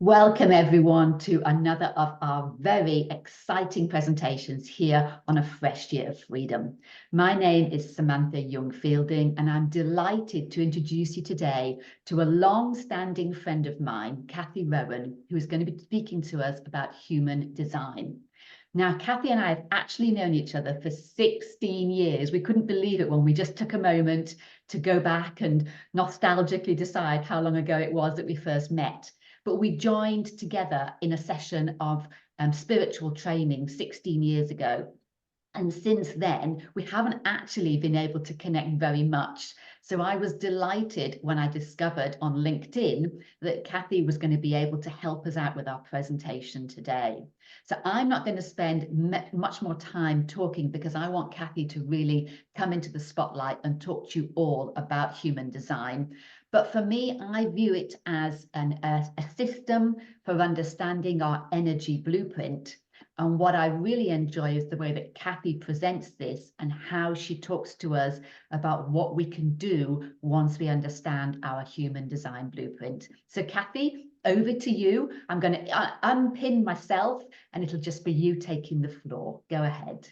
Welcome everyone to another of our very exciting presentations here on A Fresh Year of Freedom. My name is Samantha Young-Fielding and I'm delighted to introduce you today to a long-standing friend of mine, Cathy Rowan, who is going to be speaking to us about human design. Now, Cathy and I have actually known each other for 16 years. We couldn't believe it when we just took a moment to go back and nostalgically decide how long ago it was that we first met. But we joined together in a session of spiritual training 16 years ago. And since then, we haven't actually been able to connect very much. So I was delighted when I discovered on LinkedIn that Cathy was going to be able to help us out with our presentation today. So I'm not going to spend much more time talking because I want Cathy to really come into the spotlight and talk to you all about human design. But for me, I view it as a system for understanding our energy blueprint. And what I really enjoy is the way that Cathy presents this and how she talks to us about what we can do once we understand our human design blueprint. So Cathy, over to you. I'm going to unpin myself and it'll just be you taking the floor. Go ahead.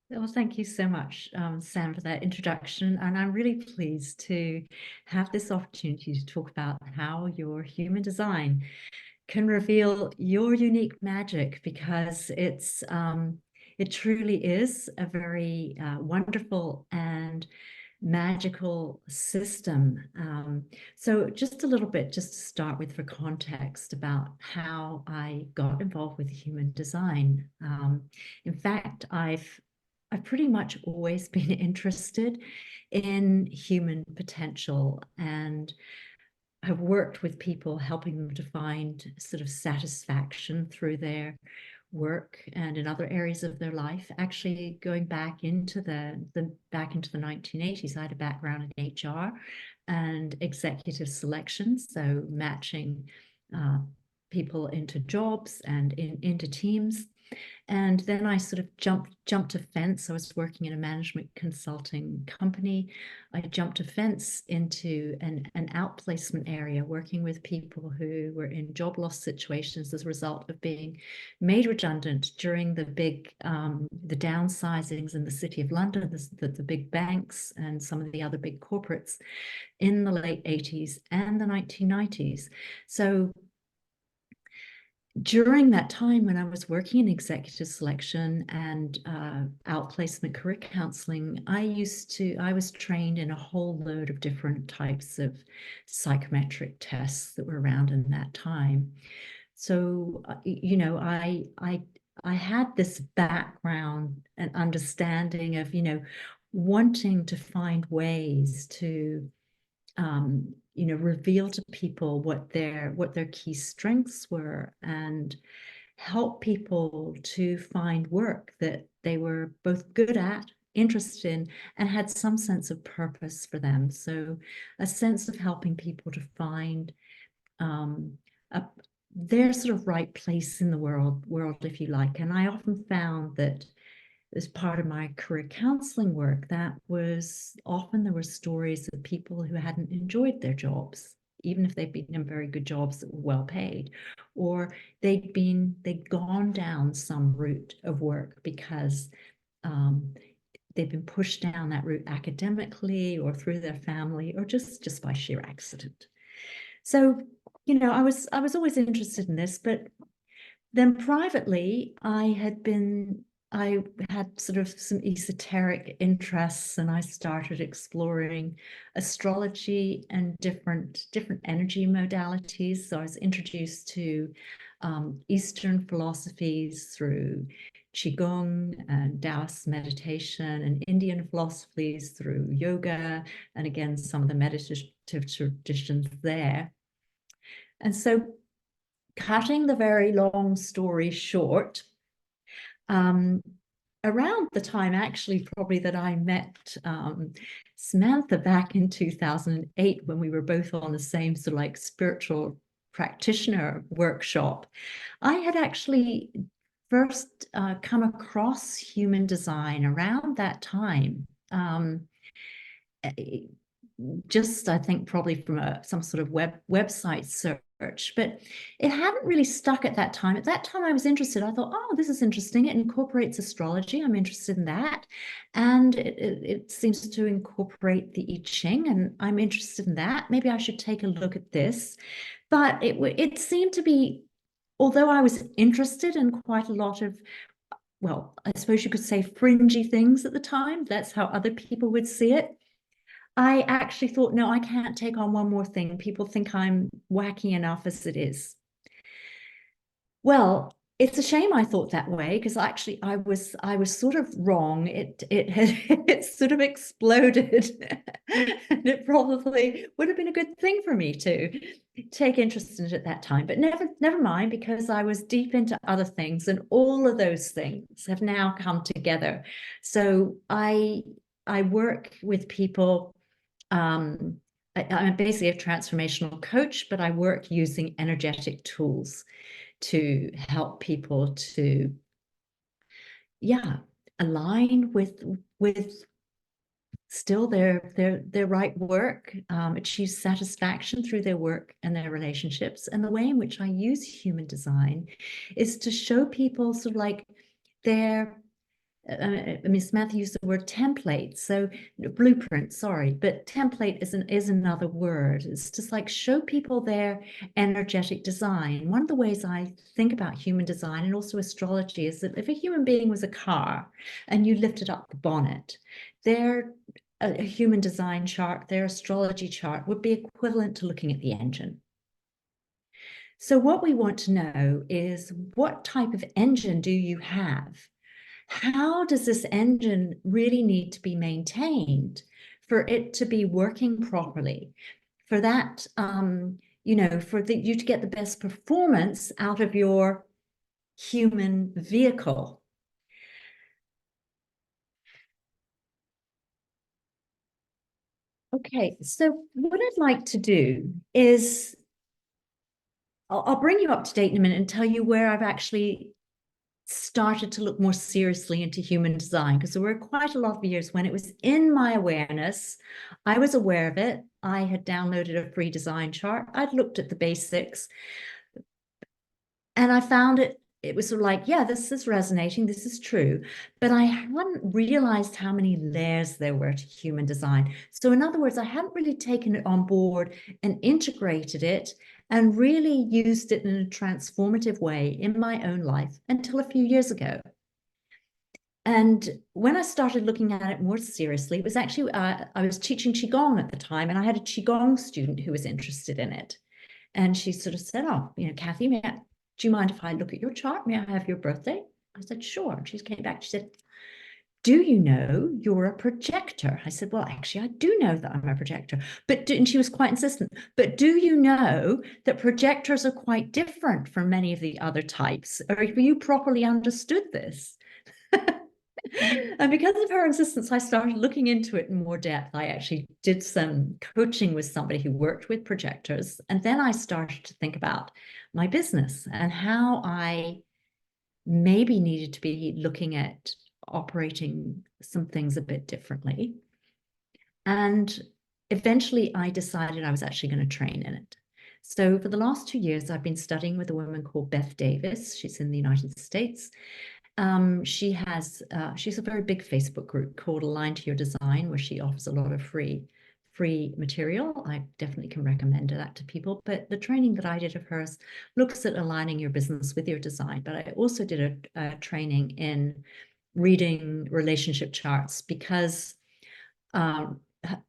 Well, thank you so much, Sam, for that introduction. And I'm really pleased to have this opportunity to talk about how your human design can reveal your unique magic, because it truly is a very wonderful and magical system. So just a little bit, just to start with for context about how I got involved with human design. In fact, I've pretty much always been interested in human potential, and have worked with people, helping them to find sort of satisfaction through their work and in other areas of their life. Actually, going back into the 1980s, I had a background in HR and executive selection, so matching people into jobs and into teams. And then I sort of jumped a fence. I was working in a management consulting company. I jumped a fence into an outplacement area, working with people who were in job loss situations as a result of being made redundant during the big the downsizings in the City of London, the big banks and some of the other big corporates in the late 80s and the 1990s. So during that time, when I was working in executive selection and outplacement career counseling, I was trained in a whole load of different types of psychometric tests that were around in that time. So, I had this background and understanding of, wanting to find ways to reveal to people what their key strengths were, and help people to find work that they were both good at, interested in, and had some sense of purpose for them. So a sense of helping people to find their sort of right place in the world, if you like. And I often found that as part of my career counseling work, that was often there were stories of people who hadn't enjoyed their jobs, even if they'd been in very good jobs that were well paid, or they'd gone down some route of work because they've been pushed down that route academically or through their family, or just by sheer accident. So, I was always interested in this, but then privately, I had sort of some esoteric interests, and I started exploring astrology and different energy modalities. So I was introduced to Eastern philosophies through Qigong and Taoist meditation, and Indian philosophies through yoga, and again, some of the meditative traditions there. And so, cutting the very long story short, around the time actually probably that I met Samantha back in 2008, when we were both on the same sort of like spiritual practitioner workshop, I had actually first come across human design around that time. just, I think, probably from some sort of website search, but it hadn't really stuck at that time. At that time, I was interested. I thought, oh, this is interesting. It incorporates astrology. I'm interested in that. And it seems to incorporate the I Ching, and I'm interested in that. Maybe I should take a look at this. But it seemed to be, although I was interested in quite a lot of, well, I suppose you could say fringy things at the time. That's how other people would see it. I actually thought, no, I can't take on one more thing. People think I'm wacky enough as it is. Well, it's a shame I thought that way, because actually I was sort of wrong. It had it sort of exploded, and it probably would have been a good thing for me to take interest in it at that time. But never mind, because I was deep into other things, and all of those things have now come together. So I work with people. I'm basically a transformational coach, but I work using energetic tools to help people to, yeah, align with still their right work, achieve satisfaction through their work and their relationships. And the way in which I use human design is to show people sort of like their Miss Matthew used the word template, so blueprint, sorry, but template is another word. It's just like show people their energetic design. One of the ways I think about human design and also astrology is that if a human being was a car and you lifted up the bonnet, their a human design chart, their astrology chart would be equivalent to looking at the engine. So what we want to know is, what type of engine do you have? How does this engine really need to be maintained for it to be working properly? For that, for you to get the best performance out of your human vehicle. Okay, so what I'd like to do is, I'll bring you up to date in a minute and tell you where I've actually started to look more seriously into human design, because there were quite a lot of years when it was in my awareness. I was aware of it. I had downloaded a free design chart. I'd looked at the basics, and I found it was sort of like, yeah, this is resonating, this is true. But I hadn't realized how many layers there were to human design. So in other words, I hadn't really taken it on board and integrated it and really used it in a transformative way in my own life until a few years ago. And when I started looking at it more seriously, it was actually, I was teaching Qigong at the time, and I had a Qigong student who was interested in it. And she sort of said, oh, Cathy, do you mind if I look at your chart? May I have your birthday? I said, sure. And she came back, she said, do you know you're a projector? I said, well, actually, I do know that I'm a projector. And she was quite insistent, but do you know that projectors are quite different from many of the other types? Or have you properly understood this? And because of her insistence, I started looking into it in more depth. I actually did some coaching with somebody who worked with projectors. And then I started to think about my business and how I maybe needed to be looking at operating some things a bit differently. And eventually I decided I was actually going to train in it. So for the last 2 years, I've been studying with a woman called Beth Davis. She's in the United States. She's a very big Facebook group called Align to Your Design, where she offers a lot of free material. I definitely can recommend that to people. But the training that I did of hers looks at aligning your business with your design. But I also did a training in reading relationship charts, because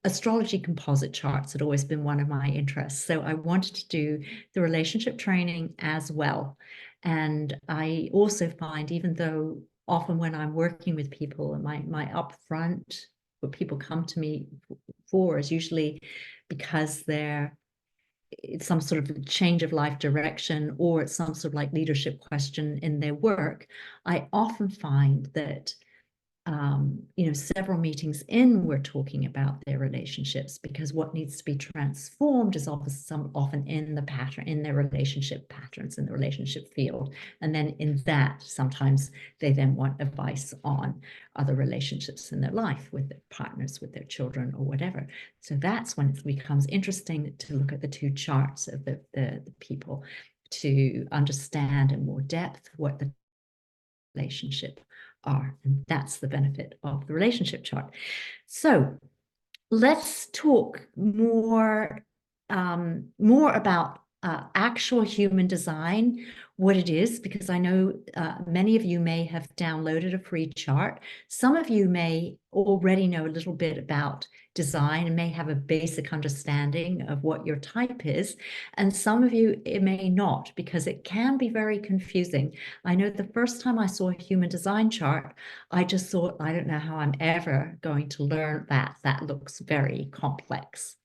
astrology composite charts had always been one of my interests. So I wanted to do the relationship training as well. And I also find, even though often when I'm working with people, my upfront, what people come to me for is usually because it's some sort of change of life direction, or it's some sort of like leadership question in their work. I often find that several meetings in, we're talking about their relationships, because what needs to be transformed is often in the pattern, in their relationship patterns, in the relationship field. And then in that, sometimes they then want advice on other relationships in their life with their partners, with their children, or whatever. So that's when it becomes interesting to look at the two charts of the people to understand in more depth what the relationship are. And that's the benefit of the relationship chart. So let's talk more about actual human design, what it is, because I know many of you may have downloaded a free chart. Some of you may already know a little bit about design and may have a basic understanding of what your type is. And some of you, it may not, because it can be very confusing. I know the first time I saw a human design chart, I just thought, I don't know how I'm ever going to learn that. That looks very complex.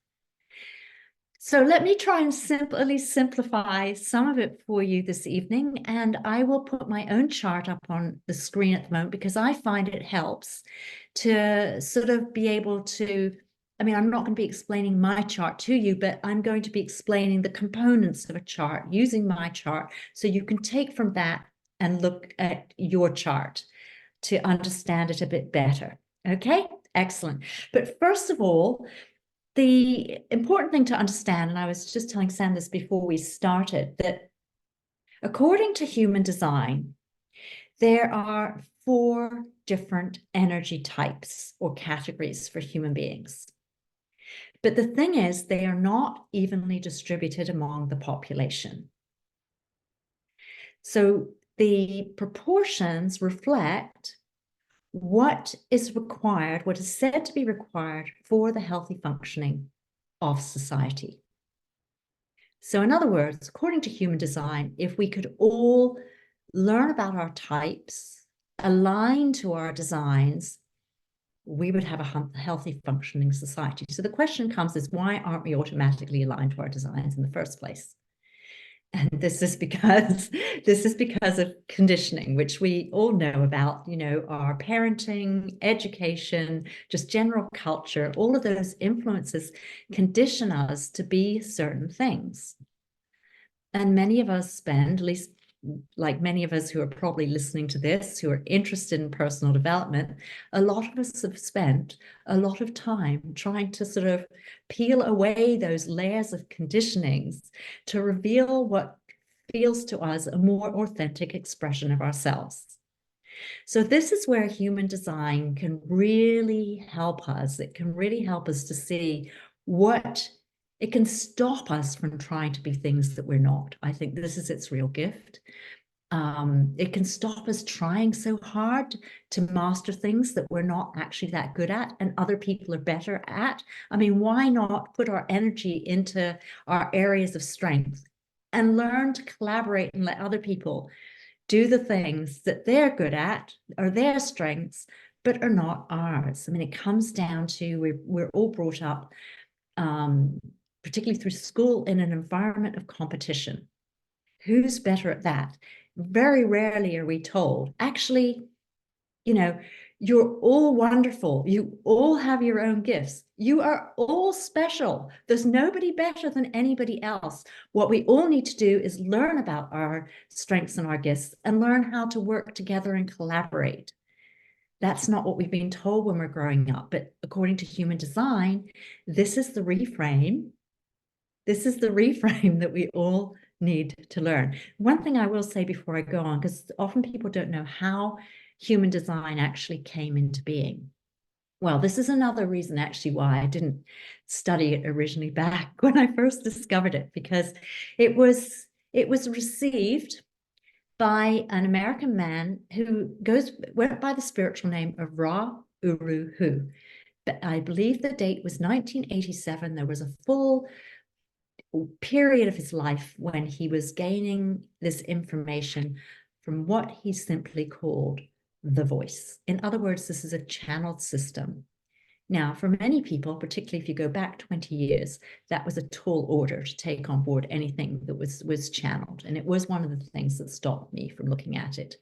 So let me try and simply simplify some of it for you this evening, and I will put my own chart up on the screen at the moment because I find it helps to sort of be able to, I mean, I'm not going to be explaining my chart to you, but I'm going to be explaining the components of a chart using my chart, so you can take from that and look at your chart to understand it a bit better. Okay, excellent. But first of all, the important thing to understand, and I was just telling Sam this before we started, that according to human design, there are 4 different energy types or categories for human beings. But the thing is, they are not evenly distributed among the population. So the proportions reflect what is required, what is said to be required for the healthy functioning of society. So in other words, according to human design, if we could all learn about our types, align to our designs, we would have a healthy functioning society. So the question comes is, why aren't we automatically aligned to our designs in the first place? And this is because of conditioning, which we all know about, our parenting, education, just general culture. All of those influences condition us to be certain things. And many of us spend, at least like many of us who are probably listening to this, who are interested in personal development, a lot of us have spent a lot of time trying to sort of peel away those layers of conditionings to reveal what feels to us a more authentic expression of ourselves. So this is where human design can really help us. It can really help us to see what it can stop us from trying to be things that we're not. I think this is its real gift. It can stop us trying so hard to master things that we're not actually that good at and other people are better at. I mean, why not put our energy into our areas of strength and learn to collaborate and let other people do the things that they're good at or their strengths, but are not ours. I mean, it comes down to we're all brought up, particularly through school, in an environment of competition. Who's better at that? Very rarely are we told, actually, you're all wonderful. You all have your own gifts. You are all special. There's nobody better than anybody else. What we all need to do is learn about our strengths and our gifts and learn how to work together and collaborate. That's not what we've been told when we're growing up. But according to human design, this is the reframe. This is the reframe that we all need to learn. One thing I will say before I go on, because often people don't know how human design actually came into being. Well, this is another reason actually why I didn't study it originally back when I first discovered it, because it was received by an American man who went by the spiritual name of Ra Uru Hu. But I believe the date was 1987. There was a full period of his life when he was gaining this information from what he simply called the voice. In other words, this is a channeled system. Now, for many people, particularly if you go back 20 years, that was a tall order to take on board anything that was channeled. And it was one of the things that stopped me from looking at it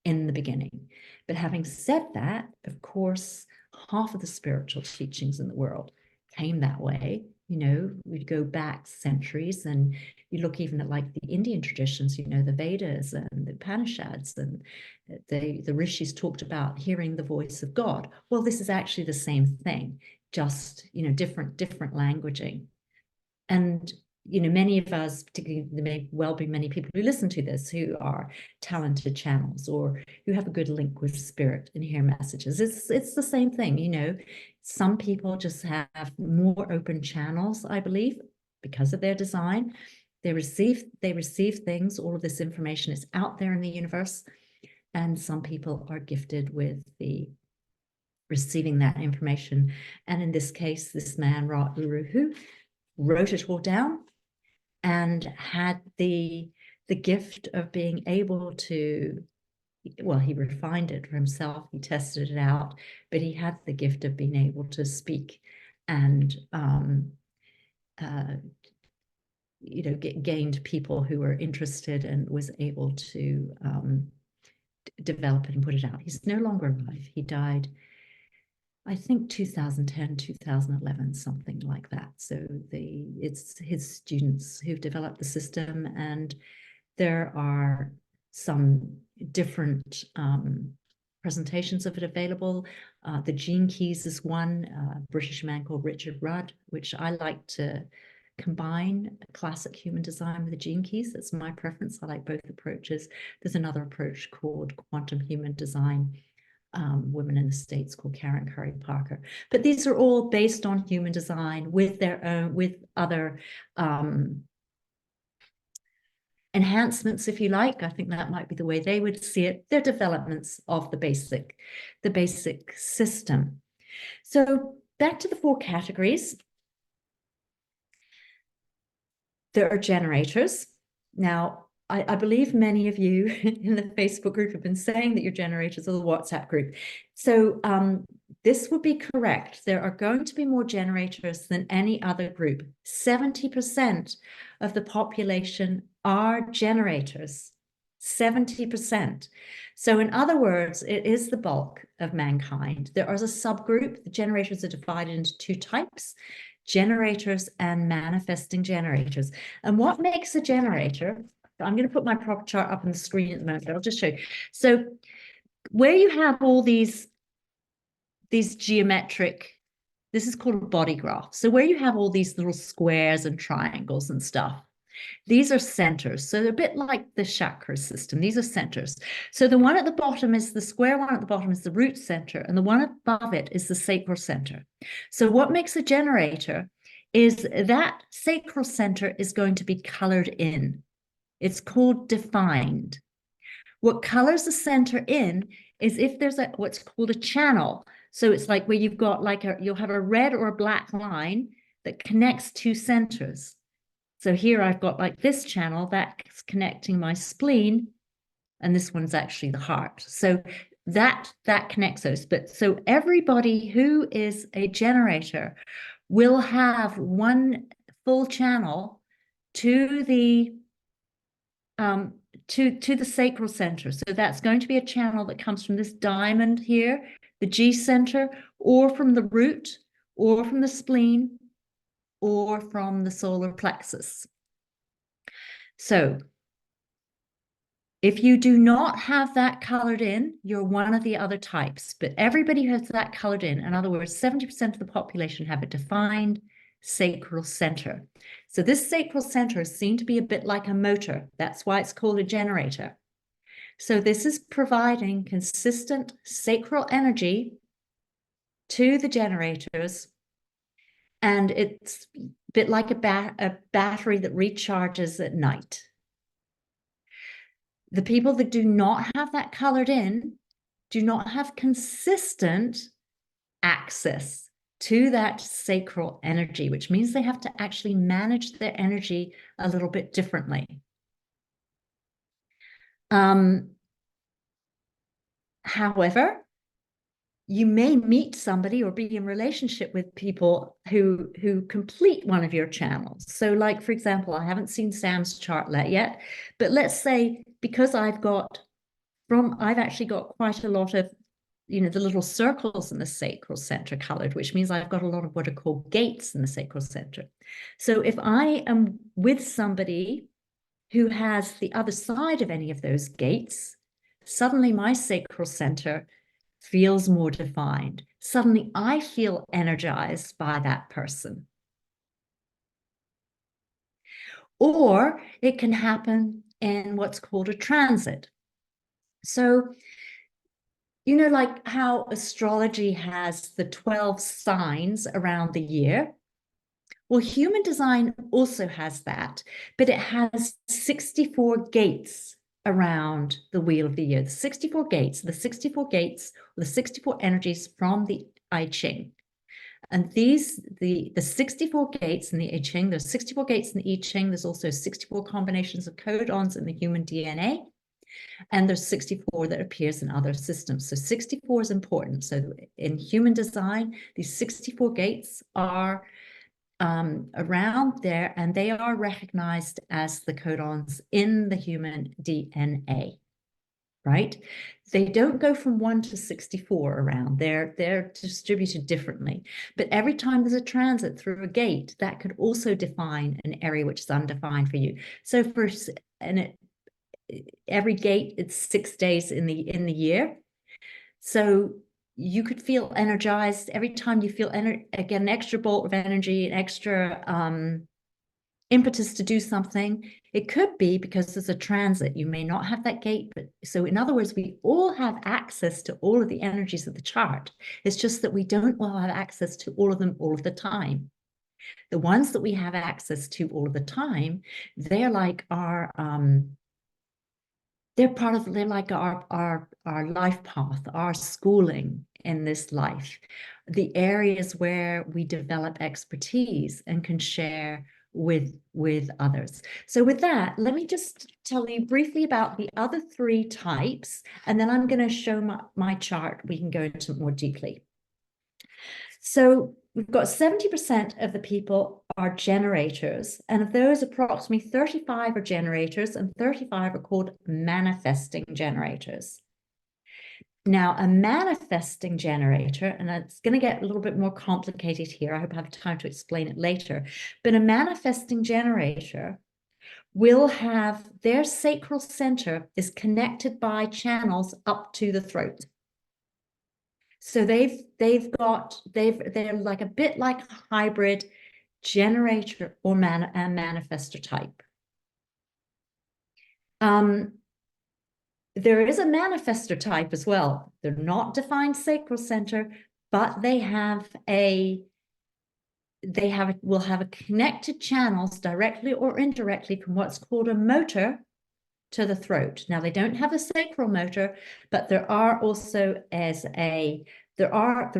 in the beginning. But having said that, of course, half of the spiritual teachings in the world came that way. You know, we'd go back centuries, and you look even at like the Indian traditions, you know, the Vedas and the Upanishads, and the rishis talked about hearing the voice of God. Well, this is actually the same thing, just, you know, different languaging. And, you know, many of us, particularly there may well be many people who listen to this who are talented channels or who have a good link with spirit and hear messages. It's the same thing, you know. Some people just have more open channels, I believe, because of their design. They receive things, all of this information is out there in the universe. And some people are gifted with the receiving that information. And in this case, this man, Ra Uru, wrote it all down and had the gift of being able to, well, he refined it for himself, he tested it out, but he had the gift of being able to speak and you know, gained people who were interested and was able to develop it and put it out. He's no longer alive. He died, I think 2010, 2011, something like that. So it's his students who've developed the system, and there are some different presentations of it available. The Gene Keys is one, a British man called Richard Rudd, which I like to combine classic human design with the Gene Keys. That's my preference. I like both approaches. There's another approach called quantum human design, women in the States, called Karen Curry Parker. But these are all based on human design with their own, with other enhancements, if you like. I think that might be the way they would see it. They're developments of the basic system. So back to the 4 categories. There are generators. Now, I believe many of you in the Facebook group have been saying that you're generators, or the WhatsApp group. So this would be correct. There are going to be more generators than any other group. 70% of the population are generators. 70%. So in other words, it is the bulk of mankind. There is a subgroup. The generators are divided into 2 types: generators and manifesting generators. And what makes a generator? I'm going to put my prop chart up on the screen at the moment, but I'll just show you. So where you have all these geometric, this is called a body graph. So where you have all these little squares and triangles and stuff, these are centers. So they're a bit like the chakra system. These are centers. So the one at the bottom is the square one at the bottom is the root center, and the one above it is the sacral center. So what makes a generator is that sacral center is going to be colored in. It's called defined. What colors the center in is if there's what's called a channel. So it's like where you've got like you'll have a red or a black line that connects 2 centers. So here I've got like this channel that's connecting my spleen, and this one's actually the heart. So that connects those. But so everybody who is a generator will have one full channel to the to the sacral center. So that's going to be a channel that comes from this diamond here, the G center, or from the root, or from the spleen, or from the solar plexus. So if you do not have that colored in, you're one of the other types, but everybody who has that colored in other words, 70% of the population have a defined sacral center. So this sacral center is seen to be a bit like a motor. That's why it's called a generator. So this is providing consistent sacral energy to the generators, and it's a bit like a battery that recharges at night. The people that do not have that colored in do not have consistent access to that sacral energy, which means they have to actually manage their energy a little bit differently. However, you may meet somebody or be in relationship with people who complete one of your channels. So like, for example, I haven't seen Sam's chart yet, but let's say because I've got I've actually got quite a lot of, the little circles in the sacral center colored, which means I've got a lot of what are called gates in the sacral center. So if I am with somebody who has the other side of any of those gates, suddenly my sacral center feels more defined. Suddenly I feel energized by that person. Or it can happen in what's called a transit. So, like how astrology has the 12 signs around the year. Well, human design also has that, but it has 64 gates around the wheel of the year. The 64 gates, the 64 energies from the I Ching. And these, the 64 gates in the I Ching, there's 64 gates in the I Ching, there's also 64 combinations of codons in the human DNA, and there's 64 that appears in other systems. So 64 is important. So in human design, these 64 gates are around there, and they are recognized as the codons in the human DNA, right? They don't go from 1 to 64 around. They're distributed differently. But every time there's a transit through a gate, that could also define an area which is undefined for you. So every gate, it's 6 days in the year. So you could feel energized every time you feel again, an extra bolt of energy, an extra impetus to do something. It could be because there's a transit. You may not have that gate, but so in other words, we all have access to all of the energies of the chart. It's just that we don't all have access to all of them all of the time. The ones that we have access to all of the time, they're like our they're like our life path, our schooling in this life, the areas where we develop expertise and can share with others. So with that, let me just tell you briefly about the other 3 types, and then I'm going to show my chart. We can go into it more deeply. So we've got 70% of the people are generators, and of those, approximately 35 are generators, and 35 are called manifesting generators. Now, a manifesting generator, and it's going to get a little bit more complicated here. I hope I have time to explain it later. But a manifesting generator will have their sacral center is connected by channels up to the throat. So they're like a bit like a hybrid generator or manifestor type. There is a manifestor type as well. They're not defined sacral center, but will have connected channels directly or indirectly from what's called a motor to the throat. Now, they don't have a sacral motor, but there are also the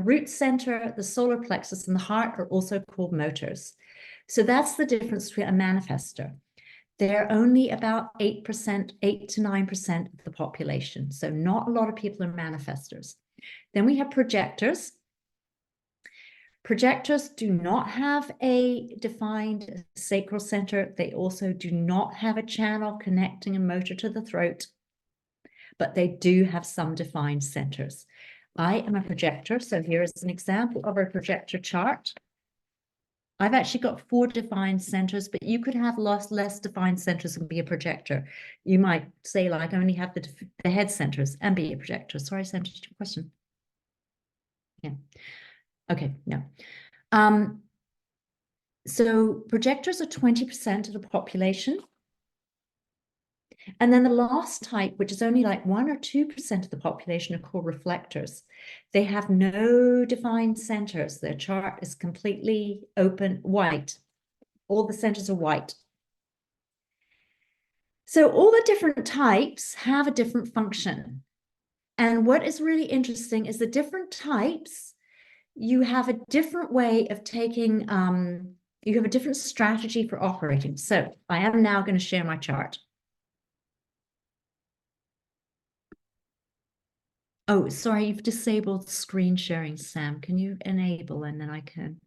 root center, the solar plexus, and the heart are also called motors. So that's the difference between a manifestor. They're only about 8%, 8 to 9% of the population. So not a lot of people are manifestors. Then we have projectors. Projectors do not have a defined sacral center. They also do not have a channel connecting a motor to the throat, but they do have some defined centers. I am a projector, so here is an example of a projector chart. I've actually got 4 defined centers, but you could have less defined centers and be a projector. You might say, like, I only have the head centers and be a projector. Sorry, Sam, did you have a question? Yeah. Okay, no. So projectors are 20% of the population. And then the last type, which is only like 1 or 2% of the population, are called reflectors. They have no defined centers. Their chart is completely open, white. All the centers are white. So all the different types have a different function. And what is really interesting is the different types, you have a different way of taking, you have a different strategy for operating. So I am now going to share my chart. Oh, sorry, you've disabled screen sharing, Sam. Can you enable and then I can?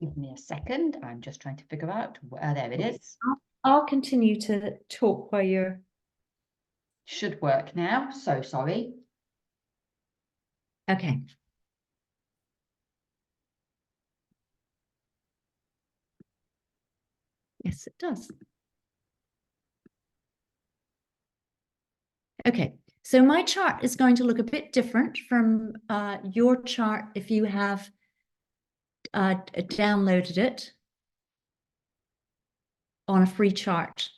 Give me a second. I'm just trying to figure out where. There it is. I'll continue to talk while you're... Should work now. So sorry. Okay. Yes, it does. Okay, so my chart is going to look a bit different from your chart if you have downloaded it on a free chart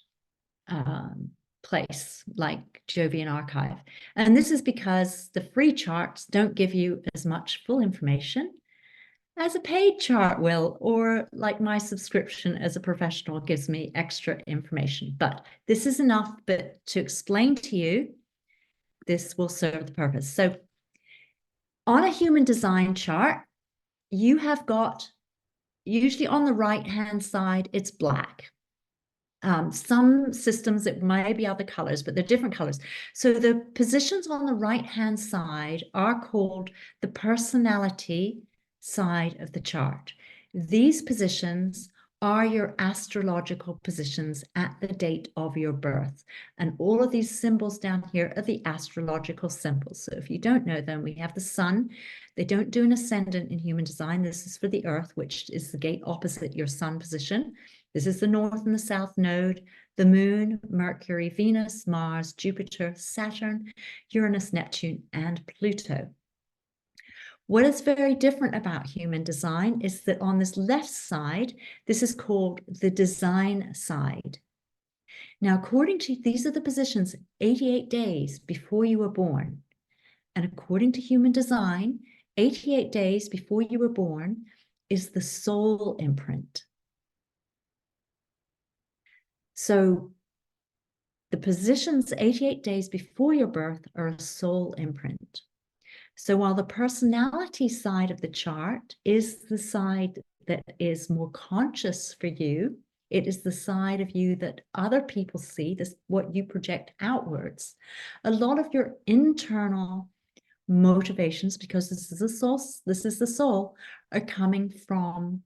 place like Jovian Archive. And this is because the free charts don't give you as much full information as a paid chart will, or like my subscription as a professional gives me extra information. But this is enough but to explain to you. This will serve the purpose. So on a human design chart, you have got, usually on the right-hand side, it's black. Some systems, it may be other colors, but they're different colors. So the positions on the right-hand side are called the personality side of the chart. These positions are your astrological positions at the date of your birth. And all of these symbols down here are the astrological symbols. So if you don't know them, we have the sun. They don't do an ascendant in human design. This is for the earth, which is the gate opposite your sun position. This is the north and the south node, the moon, Mercury, Venus, Mars, Jupiter, Saturn, Uranus, Neptune, and Pluto. What is very different about human design is that on this left side, this is called the design side. Now, according to, these are the positions 88 days before you were born. And according to human design, 88 days before you were born is the soul imprint. So the positions 88 days before your birth are a soul imprint. So while the personality side of the chart is the side that is more conscious for you, it is the side of you that other people see, this what you project outwards. A lot of your internal motivations, because this is the soul, are coming from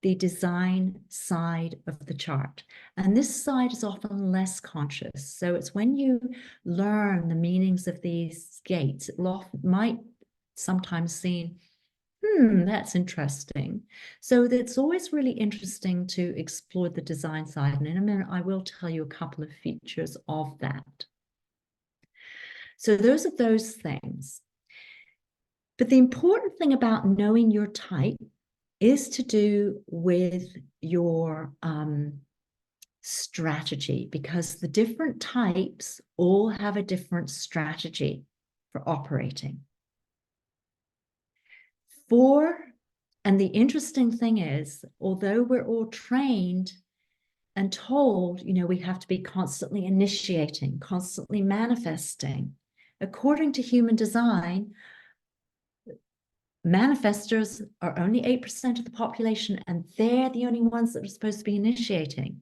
the design side of the chart. And this side is often less conscious. So it's when you learn the meanings of these gates, it might sometimes seem, that's interesting. So it's always really interesting to explore the design side. And in a minute, I will tell you a couple of features of that. So those are those things. But the important thing about knowing your type is to do with your strategy, because the different types all have a different strategy for operating. And the interesting thing is, although we're all trained and told, we have to be constantly initiating, constantly manifesting, according to human design, manifestors are only 8% of the population, and they're the only ones that are supposed to be initiating.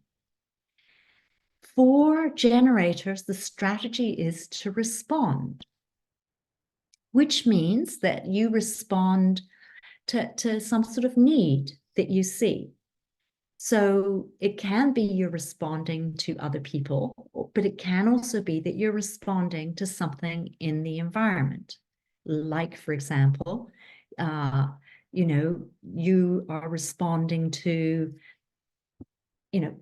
For generators, the strategy is to respond, which means that you respond to some sort of need that you see. So it can be you're responding to other people, but it can also be that you're responding to something in the environment. Like, for example, you are responding to,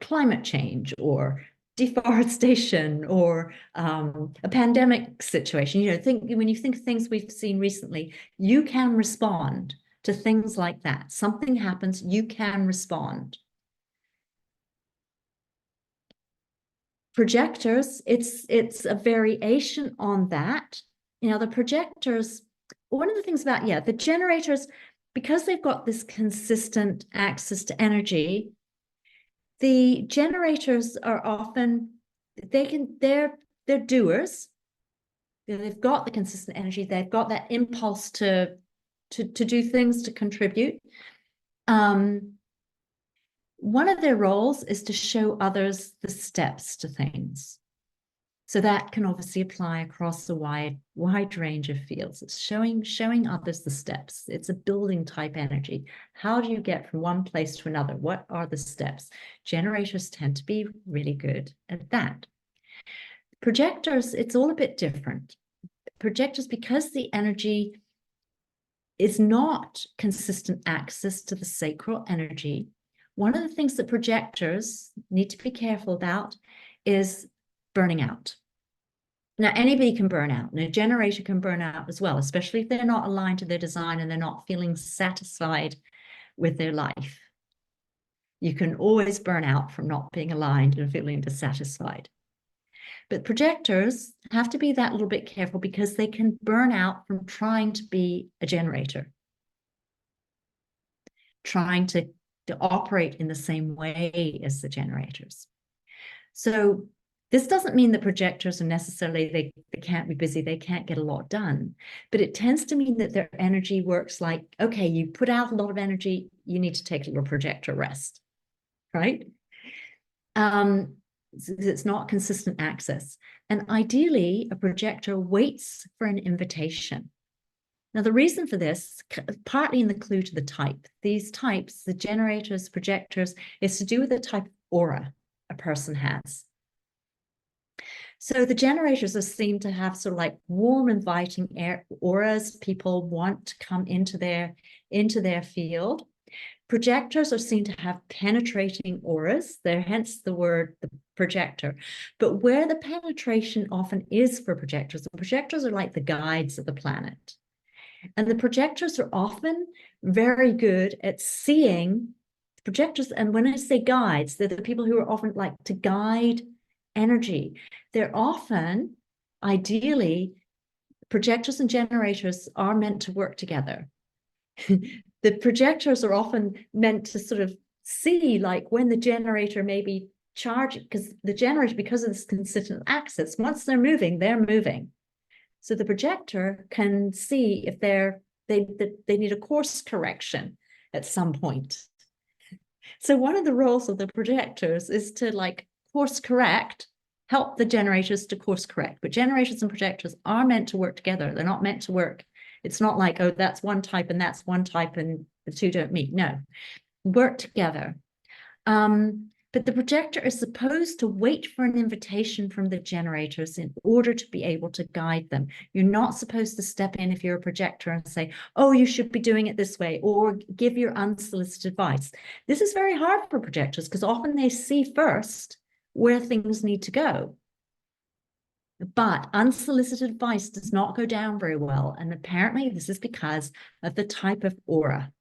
climate change or deforestation or a pandemic situation. When you think of things we've seen recently, you can respond to things like that. Something happens, you can respond. Projectors, it's a variation on that. The projectors, one of the things about, the generators, because they've got this consistent access to energy, the generators are often, they're doers. They've got the consistent energy, they've got that impulse to do things, to contribute. One of their roles is to show others the steps to things. So that can obviously apply across a wide range of fields. It's showing others the steps. It's a building type energy. How do you get from one place to another? What are the steps? Generators tend to be really good at that. Projectors, it's all a bit different. Projectors, because the energy is not consistent access to the sacral energy, one of the things that projectors need to be careful about is burning out. Now, anybody can burn out, and a generator can burn out as well, especially if they're not aligned to their design and they're not feeling satisfied with their life. You can always burn out from not being aligned and feeling dissatisfied. But projectors have to be that little bit careful because they can burn out from trying to be a generator, trying to operate in the same way as the generators. So this doesn't mean that projectors are necessarily, they can't be busy, they can't get a lot done, but it tends to mean that their energy works like, okay, you put out a lot of energy, you need to take a little projector rest, right? It's not consistent access. And ideally, a projector waits for an invitation. Now, the reason for this, partly in the clue to the type, these types, the generators, projectors, is to do with the type of aura a person has. So the generators are seen to have sort of like warm, inviting auras. People want to come into their field. Projectors are seen to have penetrating auras. They're hence the word the projector. But where the penetration often is for projectors, the projectors are like the guides of the planet. And the projectors are often very good at seeing projectors. And when I say guides, they're the people who are often like to guide energy. They're often, ideally, projectors and generators are meant to work together. The projectors are often meant to sort of see, like, when the generator may be charging, because the generator, because of this consistent access, once they're moving, they're moving. So the projector can see if they need a course correction at some point. So one of the roles of the projectors is to like course correct, help the generators to course correct. But generators and projectors are meant to work together. They're not meant to work. It's not like, oh, that's one type and that's one type and the two don't meet. No, work together. But the projector is supposed to wait for an invitation from the generators in order to be able to guide them. You're not supposed to step in if you're a projector and say, oh, you should be doing it this way, or give your unsolicited advice. This is very hard for projectors because often they see first where things need to go. But unsolicited advice does not go down very well. And apparently this is because of the type of aura.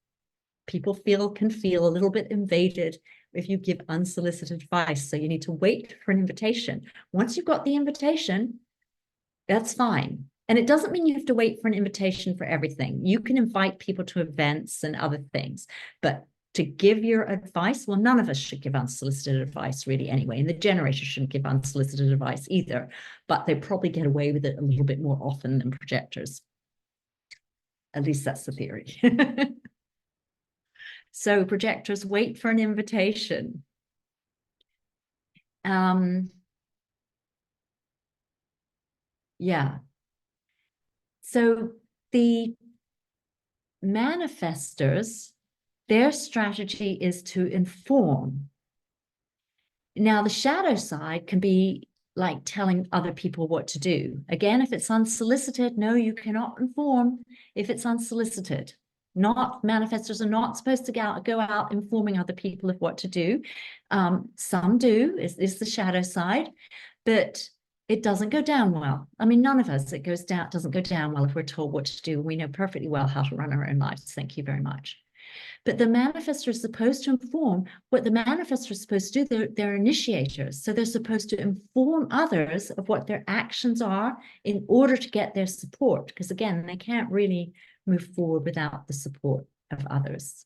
People can feel a little bit invaded if you give unsolicited advice. So you need to wait for an invitation. Once you've got the invitation, that's fine. And it doesn't mean you have to wait for an invitation for everything. You can invite people to events and other things, but to give your advice, well, none of us should give unsolicited advice really anyway. And the generator shouldn't give unsolicited advice either, but they probably get away with it a little bit more often than projectors. At least that's the theory. So projectors wait for an invitation. Yeah. So the manifestors, their strategy is to inform. Now, the shadow side can be like telling other people what to do. Again, if it's unsolicited, no, you cannot inform if it's unsolicited. Manifestors are not supposed to go out informing other people of what to do. Some do, is the shadow side, but it doesn't go down well. I mean, none of us, doesn't go down well if we're told what to do. We know perfectly well how to run our own lives. Thank you very much. But the manifestor is supposed to inform. What the manifestor is supposed to do, they're initiators. So they're supposed to inform others of what their actions are in order to get their support. Because again, they can't really move forward without the support of others.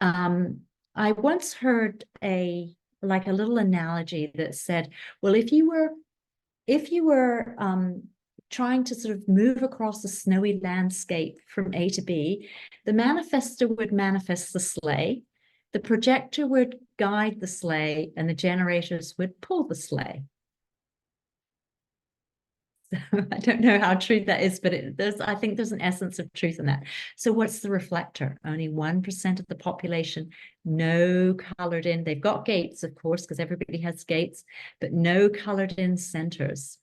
I once heard a little analogy that said, well, if you were trying to sort of move across the snowy landscape from A to B, the manifestor would manifest the sleigh, the projector would guide the sleigh, and the generators would pull the sleigh. So I don't know how true that is, but I think there's an essence of truth in that. So what's the reflector? Only 1% of the population, no colored in. They've got gates, of course, because everybody has gates, but no colored in centers.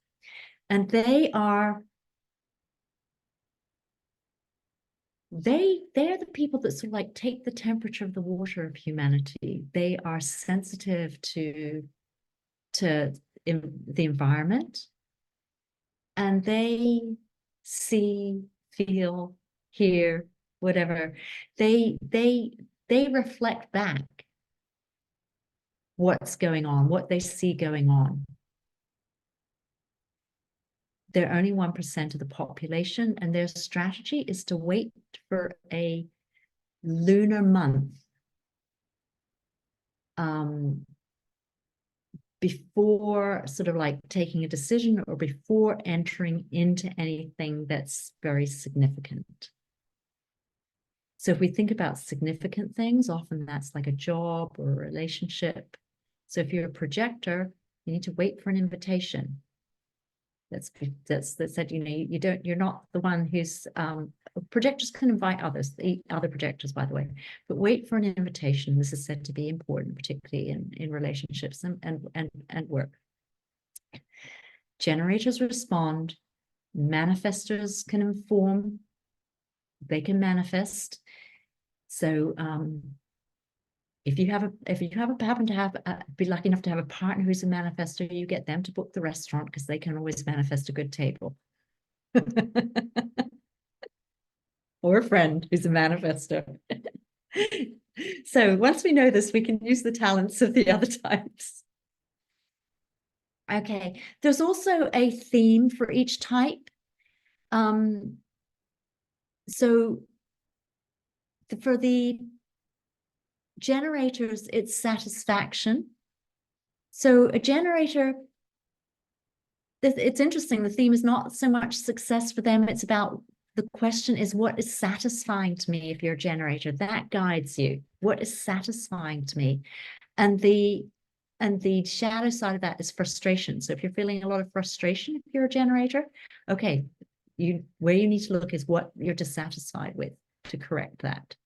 And they're the people that sort of like take the temperature of the water of humanity. They are sensitive to the environment, and they see, feel, hear, whatever. They reflect back what's going on, what they see going on. They're only 1% of the population, and their strategy is to wait for a lunar month before sort of like taking a decision or before entering into anything that's very significant. So if we think about significant things, often that's like a job or a relationship. So if you're a projector, you need to wait for an invitation. That's said, you're not the one who's projectors can invite others, the other projectors, by the way, but wait for an invitation. This is said to be important, particularly in relationships and work. Generators respond, manifestors can inform, they can manifest. So if you happen to be lucky enough to have a partner who's a manifestor, you get them to book the restaurant because they can always manifest a good table. Or a friend who's a manifestor. So once we know this, we can use the talents of the other types. Okay, there's also a theme for each type. So for the generators, it's satisfaction. So a generator, it's interesting, the theme is not so much success for them, it's about the question is, what is satisfying to me? If you're a generator, that guides you. What is satisfying to me? And the shadow side of that is frustration. So if you're feeling a lot of frustration, if you're a generator, okay, where you need to look is what you're dissatisfied with to correct that.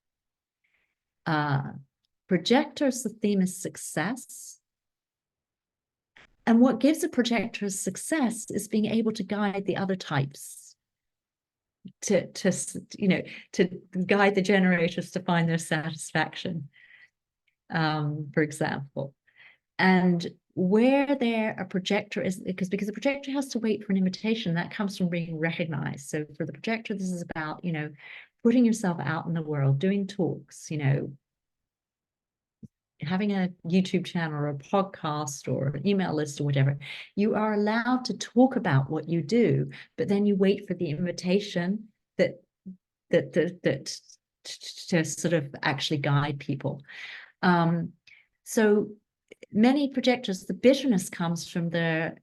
Projectors, the theme is success. And what gives a projector success is being able to guide the other types, to guide the generators to find their satisfaction, for example. And where a projector is, because the projector has to wait for an invitation, that comes from being recognized. So for the projector, this is about, putting yourself out in the world, doing talks, having a YouTube channel or a podcast or an email list or whatever. You are allowed to talk about what you do, but then you wait for the invitation that to sort of actually guide people. So many projectors, the bitterness comes from their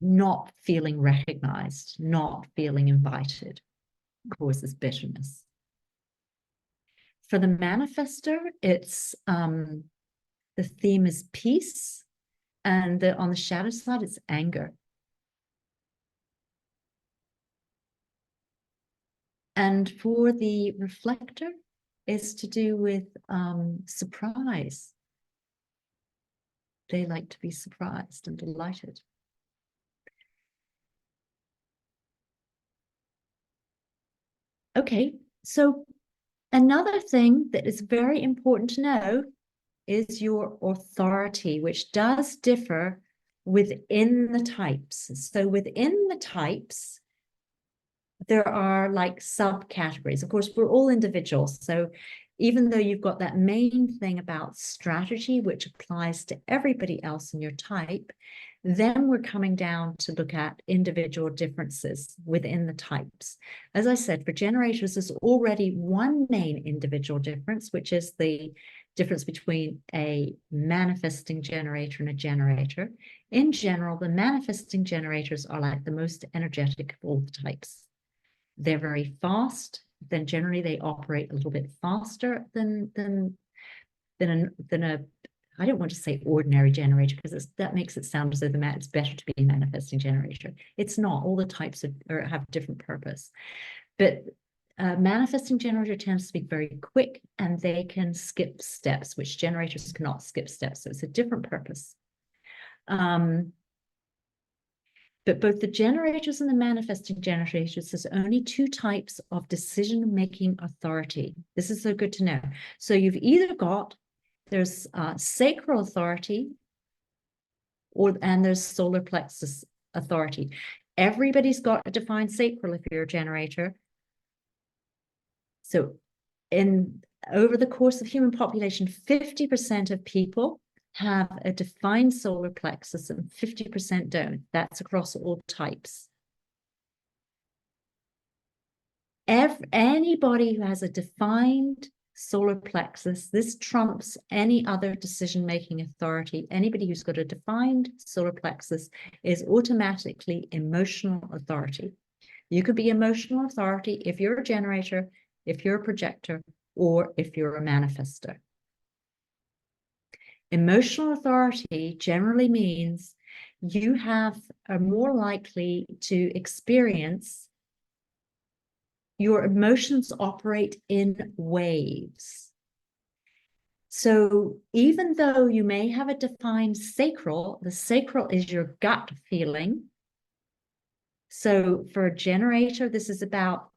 not feeling recognized, not feeling invited, causes bitterness. For the manifestor, it's the theme is peace, and on the shadow side, it's anger. And for the reflector, it's to do with surprise. They like to be surprised and delighted. Okay, so another thing that is very important to know is your authority, which does differ within the types. So within the types, there are like subcategories. Of course, we're all individuals. So even though you've got that main thing about strategy, which applies to everybody else in your type, then we're coming down to look at individual differences within the types. As I said, for generators, there's already one main individual difference, which is the difference between a manifesting generator and a generator. In general, the manifesting generators are like the most energetic of all the types. They're very fast. Then generally they operate a little bit faster than a I don't want to say ordinary generator because that makes it sound as though it's better to be a manifesting generator. It's not. All the types have different purpose. But manifesting generator tends to be very quick, and they can skip steps, which generators cannot skip steps. So it's a different purpose. But both the generators and the manifesting generators, there's only two types of decision-making authority. This is so good to know. So you've either got, there's sacral authority, and there's solar plexus authority. Everybody's got a defined sacral if you're a generator. So over the course of human population, 50% of people have a defined solar plexus and 50% don't. That's across all types. Anybody who has a defined solar plexus, this trumps any other decision-making authority. Anybody who's got a defined solar plexus is automatically emotional authority. You could be emotional authority if you're a generator, if you're a projector, or if you're a manifester. Emotional authority generally means you are more likely to experience, your emotions operate in waves. So even though you may have a defined sacral, the sacral is your gut feeling. So for a generator, this is about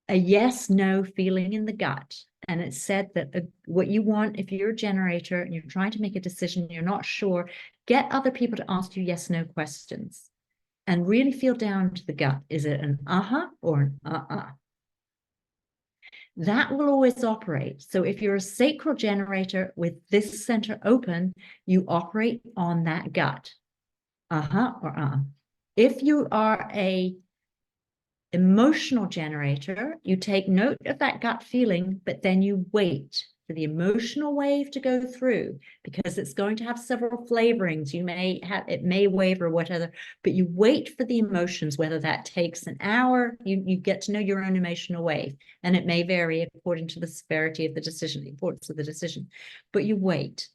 a yes-no feeling in the gut. And it's said that what you want, if you're a generator and you're trying to make a decision, you're not sure, get other people to ask you yes-no questions and really feel down to the gut. Is it an or an That will always operate. So if you're a sacral generator with this center open, you operate on that gut. Or If you are a emotional generator, you take note of that gut feeling, but then you wait for the emotional wave to go through, because it's going to have several flavorings. It may wave or whatever, but you wait for the emotions, whether that takes an hour, you get to know your own emotional wave, and it may vary according to the severity of the decision, the importance of the decision, but you wait.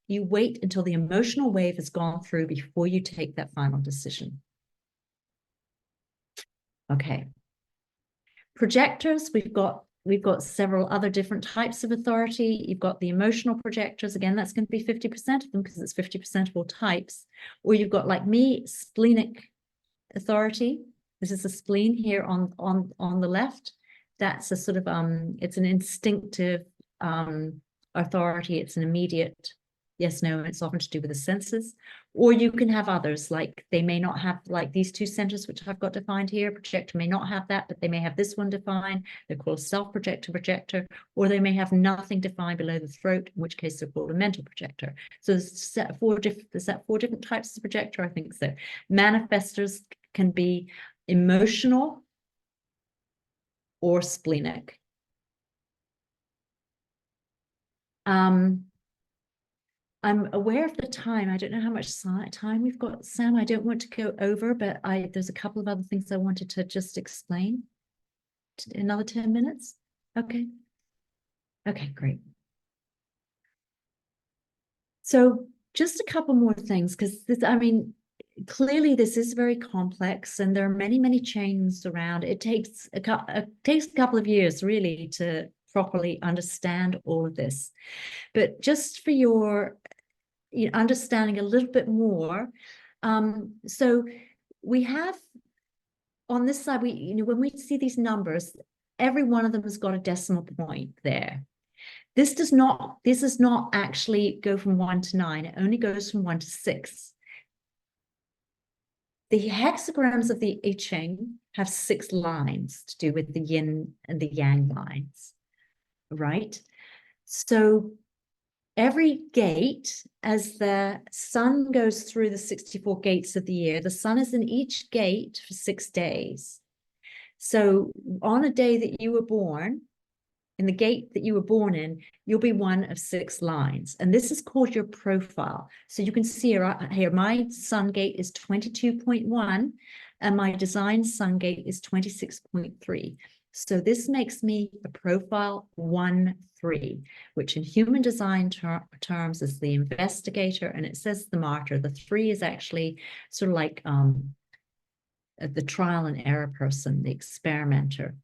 You wait until the emotional wave has gone through before you take that final decision. Okay. Projectors, we've got several other different types of authority. You've got the emotional projectors. Again, that's going to be 50% of them because it's 50% of all types. Or you've got, like me, splenic authority. This is the spleen here on the left. That's a sort of it's an instinctive authority. It's an immediate yes, no, it's often to do with the senses. Or you can have others, like they may not have, like these two centers, which I've got defined here. Projector may not have that, but they may have this one defined. They're called self-projector, or they may have nothing defined below the throat, in which case they're called a mental projector. So there's four different types of projector, I think so. Manifestors can be emotional or splenic. I'm aware of the time. I don't know how much time we've got, Sam. I don't want to go over, but there's a couple of other things I wanted to just explain. Another 10 minutes? Okay. Okay, great. So just a couple more things, because clearly this is very complex and there are many, many chains around. It takes a couple of years really to properly understand all of this. But just for your understanding a little bit more, so we have on this side, when we see these numbers, every one of them has got a decimal point there. This does not actually go from 1 to 9. It only goes from 1 to 6. The hexagrams of the I Ching have 6 lines to do with the yin and the yang lines, right? So every gate, as the sun goes through the 64 gates of the year, the sun is in each gate for 6 days. So on a day that you were born, in the gate that you were born in, you'll be one of 6 lines. And this is called your profile. So you can see here, my sun gate is 22.1 and my design sun gate is 26.3. So this makes me a profile 1-3, which in human design terms is the investigator, and it says the martyr. The 3 is actually sort of like the trial and error person, the experimenter.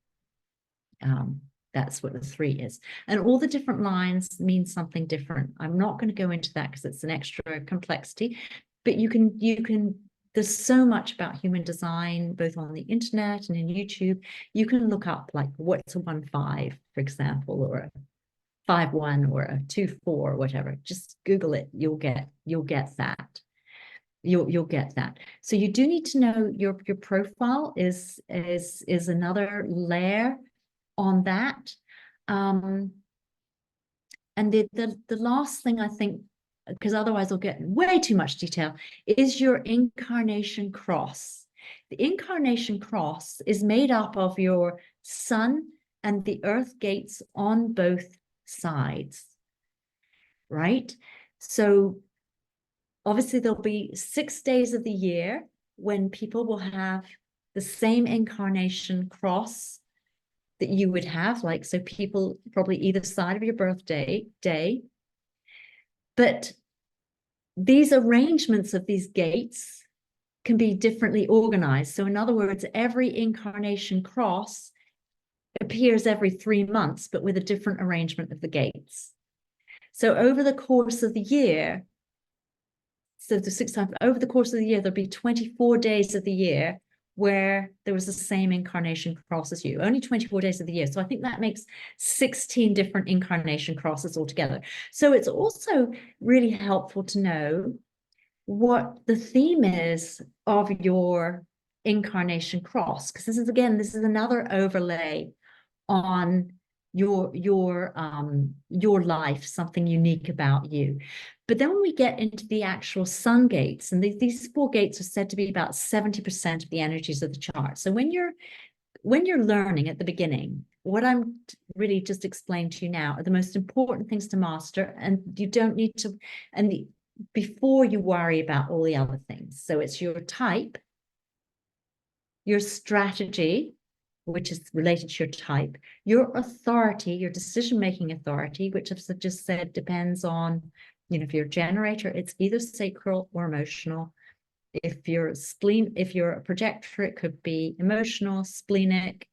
That's what the 3 is. And all the different lines mean something different. I'm not going to go into that because it's an extra complexity, but you can, there's so much about human design, both on the internet and in YouTube. You can look up like what's a 1-5, for example, or a 5-1 or a 2-4, or whatever. Just Google it. You'll get that. You'll get that. So you do need to know your profile is another layer on that. And the last thing I think, because otherwise I'll get way too much detail, is your incarnation cross. The incarnation cross is made up of your sun and the earth gates on both sides, right? So obviously there'll be 6 days of the year when people will have the same incarnation cross that you would have, like, so people probably either side of your birthday day. But these arrangements of these gates can be differently organized. So in other words, every incarnation cross appears every 3 months, but with a different arrangement of the gates. So over the course of the year, so the 6 times over the course of the year, there'll be 24 days of the year where there was the same incarnation cross as you, only 24 days of the year. So I think that makes 16 different incarnation crosses altogether. So it's also really helpful to know what the theme is of your incarnation cross, because this is another overlay on your life, something unique about you. But then when we get into the actual sun gates, and these 4 gates are said to be about 70% of the energies of the chart. So when you're learning at the beginning, what I'm really just explained to you now are the most important things to master, and you don't need to, before you worry about all the other things. So it's your type, your strategy, which is related to your type, your authority, your decision-making authority, which I've just said depends on, if you're a generator, it's either sacral or emotional. If you're a projector, it could be emotional, splenic,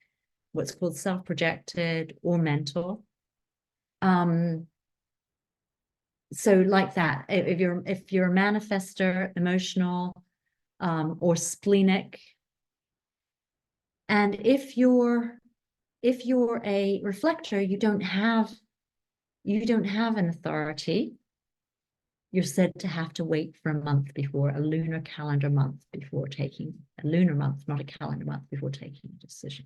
what's called self-projected, or mental. So like that, if you're a manifestor, emotional, or splenic. And if you're a reflector, you don't have an authority. You're said to have to wait for a month before, a lunar calendar month before taking, a lunar month, not a calendar month, before taking a decision.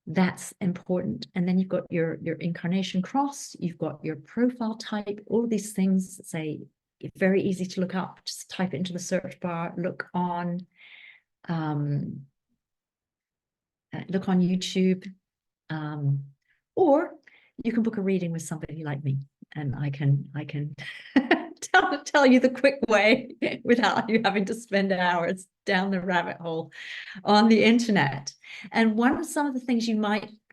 That's important. And then you've got your incarnation cross, you've got your profile type, all of these things say very easy to look up. Just type it into the search bar, look on YouTube, or you can book a reading with somebody like me, and I can tell you the quick way without you having to spend hours down the rabbit hole on the internet. And some of the things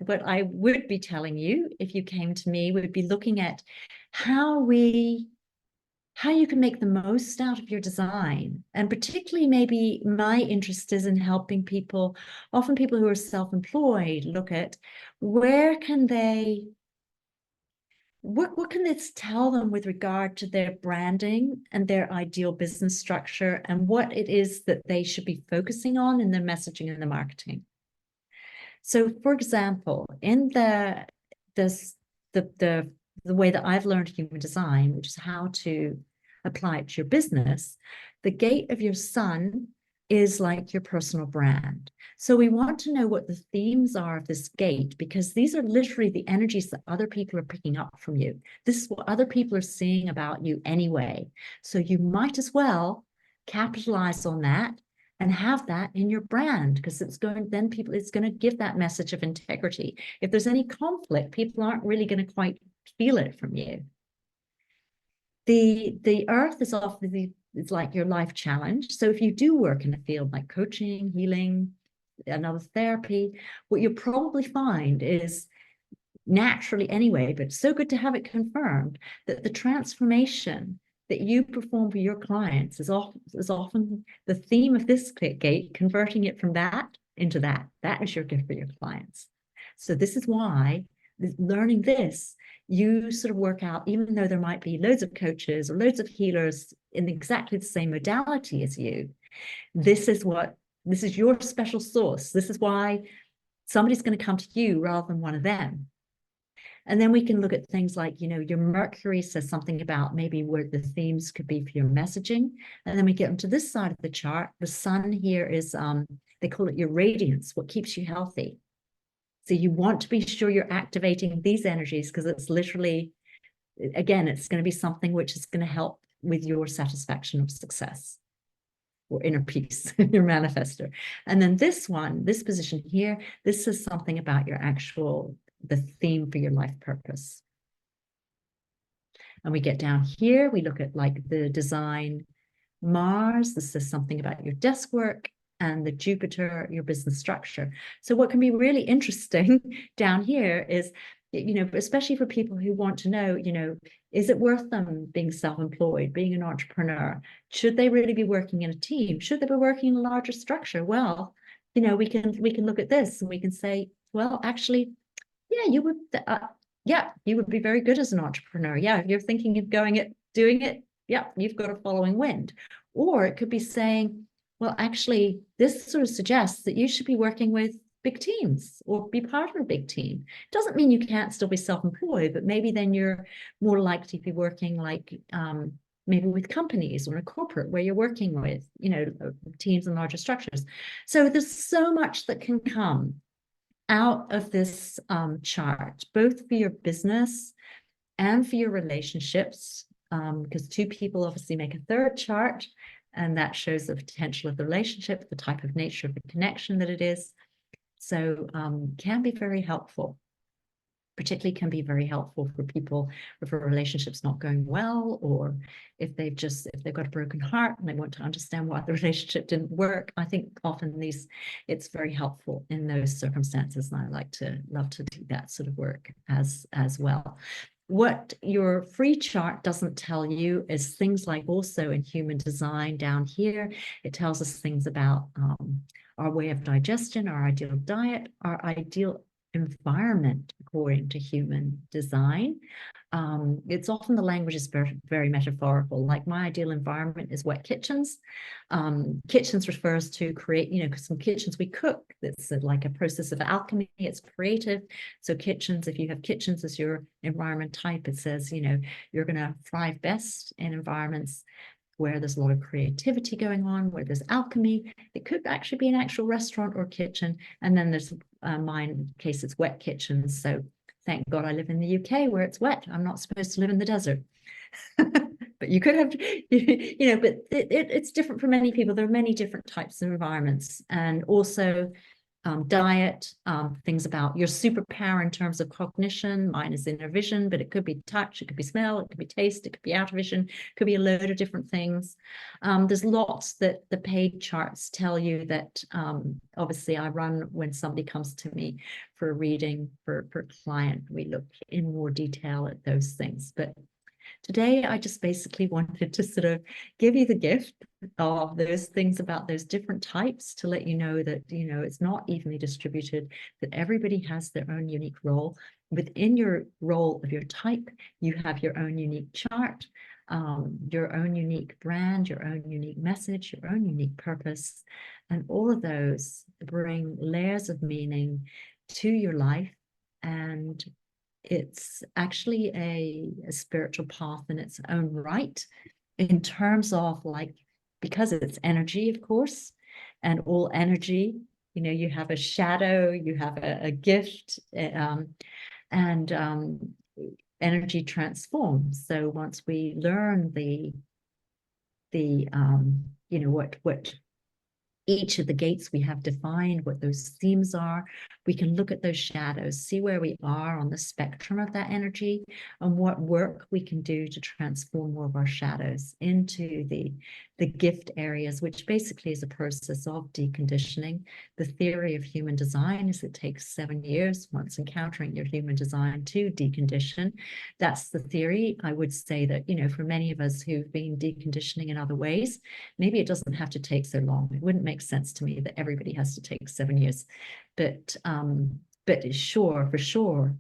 what I would be telling you if you came to me would be looking at how you can make the most out of your design. And particularly maybe my interest is in helping people, often people who are self-employed, look at what can this tell them with regard to their branding and their ideal business structure, and what it is that they should be focusing on in their messaging and the marketing. So for example, in the way that I've learned human design, which is how to apply it to your business, the gate of your sun is like your personal brand. So we want to know what the themes are of this gate, because these are literally the energies that other people are picking up from you. This is what other people are seeing about you anyway. So you might as well capitalize on that and have that in your brand, because it's going to give that message of integrity. If there's any conflict, people aren't really going to quite feel it from you. The earth is often it's like your life challenge. So if you do work in a field like coaching, healing, another therapy, what you'll probably find is naturally anyway, but so good to have it confirmed, that the transformation that you perform for your clients is often the theme of this gate, converting it from that into that. That is your gift for your clients. So this is why learning this, you sort of work out, even though there might be loads of coaches or loads of healers in exactly the same modality as you, this is your special sauce. This is why somebody's going to come to you rather than one of them. And then we can look at things like, your Mercury says something about maybe where the themes could be for your messaging. And then we get into this side of the chart. The sun here is, they call it your radiance, what keeps you healthy. So you want to be sure you're activating these energies, because it's literally, again, it's going to be something which is going to help with your satisfaction of success or inner peace, your manifestor. And then this position here, this is something about your the theme for your life purpose. And we get down here, we look at like the design Mars. This says something about your desk work, and the Jupiter, your business structure. So what can be really interesting down here is, especially for people who want to know, is it worth them being self-employed, being an entrepreneur? Should they really be working in a team? Should they be working in a larger structure? Well, we can look at this and we can say, well, actually, yeah, you would be very good as an entrepreneur. Yeah, if you're thinking of doing it, yeah, you've got a following wind. Or it could be saying, well, actually, this sort of suggests that you should be working with big teams or be part of a big team. Doesn't mean you can't still be self-employed, but maybe then you're more likely to be working like maybe with companies or a corporate where you're working with, teams and larger structures. So there's so much that can come out of this chart, both for your business and for your relationships, because two people obviously make a third chart, and that shows the potential of the relationship, the type of nature of the connection that it is. So can be very helpful. Particularly can be very helpful for people if a relationship's not going well, or if they've got a broken heart and they want to understand why the relationship didn't work. I think often it's very helpful in those circumstances, and I love to do that sort of work as well. What your free chart doesn't tell you is things like, also in human design down here, it tells us things about our way of digestion, our ideal diet, our ideal environment according to human design. It's often the language is very, very metaphorical. Like my ideal environment is wet kitchens. Kitchens refers to create, because some kitchens we cook. It's like a process of alchemy. It's creative. So kitchens, if you have kitchens as your environment type, it says, you're going to thrive best in environments where there's a lot of creativity going on, where there's alchemy. It could actually be an actual restaurant or kitchen. And then there's mine case, it's wet kitchens. So thank God I live in the UK where it's wet. I'm not supposed to live in the desert. But you could have, but it's different for many people. There are many different types of environments. And also diet, things about your superpower in terms of cognition. Mine is inner vision, but it could be touch, it could be smell, it could be taste, it could be outer vision, it could be a load of different things. There's lots that the paid charts tell you that obviously I run when somebody comes to me for a reading for a client. We look in more detail at those things. But today, I just basically wanted to sort of give you the gift of those things about those different types to let you know that, it's not evenly distributed, that everybody has their own unique role. Within your role of your type, you have your own unique chart, your own unique brand, your own unique message, your own unique purpose. And all of those bring layers of meaning to your life. And it's actually a spiritual path in its own right, in terms of because it's energy, of course, and all energy, you have a shadow, you have a gift, and energy transforms. So once we learn what each of the gates we have defined, what those themes are. We can look at those shadows, see where we are on the spectrum of that energy, and what work we can do to transform more of our shadows into the gift areas, which basically is a process of deconditioning. The theory of human design is it takes 7 years once encountering your human design to decondition. That's the theory. I would say that, you know, for many of us who've been deconditioning in other ways, maybe it doesn't have to take so long. It wouldn't make sense to me that everybody has to take 7 years. But sure, for sure,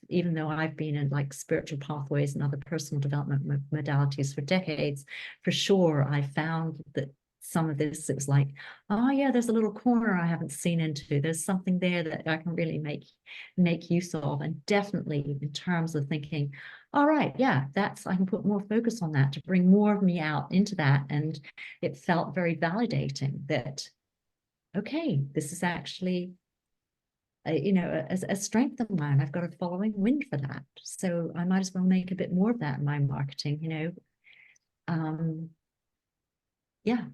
even though I've been in like spiritual pathways and other personal development modalities for decades, for sure, I found that some of this, it was like, oh yeah, there's a little corner I haven't seen into. There's something there that I can really make use of. And definitely in terms of thinking, all right, yeah, I can put more focus on that to bring more of me out into that. And it felt very validating that, okay, this is actually you know, a strength of mine. I've got a following wind for that. So I might as well make a bit more of that in my marketing, you know. Yeah.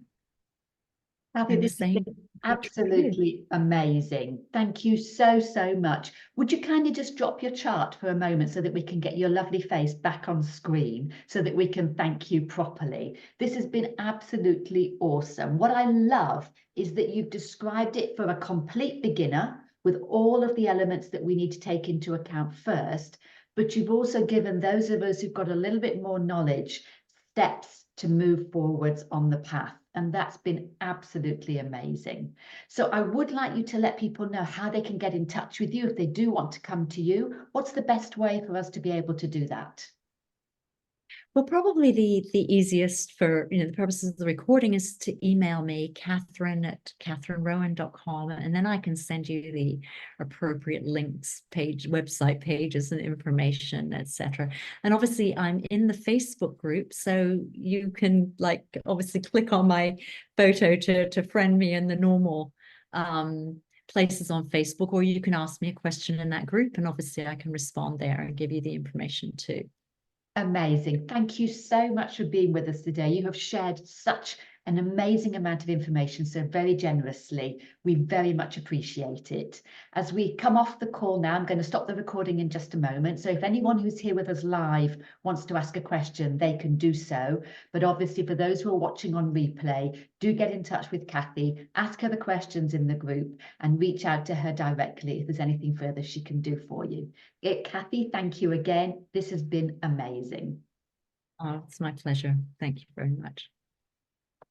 Cathy, And the this has same been for you. absolutely amazing. Thank you so, so much. Would you kindly just drop your chart for a moment so that we can get your lovely face back on screen so that we can thank you properly? This has been absolutely awesome. What I love is that you've described it for a complete beginner with all of the elements that we need to take into account first, but you've also given those of us who've got a little bit more knowledge steps to move forwards on the path. And that's been absolutely amazing. So I would like you to let people know how they can get in touch with you if they do want to come to you. What's the best way for us to be able to do that? Well, probably the easiest for, you know, the purposes of the recording is to email me, Catherine@catherinerowan.com, and then I can send you the appropriate links, website pages and information, etc. And obviously I'm in the Facebook group, so you can like obviously click on my photo to friend me in the normal places on Facebook, or you can ask me a question in that group, and obviously I can respond there and give you the information too. Amazing. Thank you so much for being with us today. You have shared such an amazing amount of information so very generously. We very much appreciate it. As we come off the call now, I'm going to stop the recording in just a moment. So if anyone who's here with us live wants to ask a question, they can do so. But obviously for those who are watching on replay, do get in touch with Cathy, ask her the questions in the group and reach out to her directly if there's anything further she can do for you. Cathy, thank you again. This has been amazing. Oh, it's my pleasure. Thank you very much.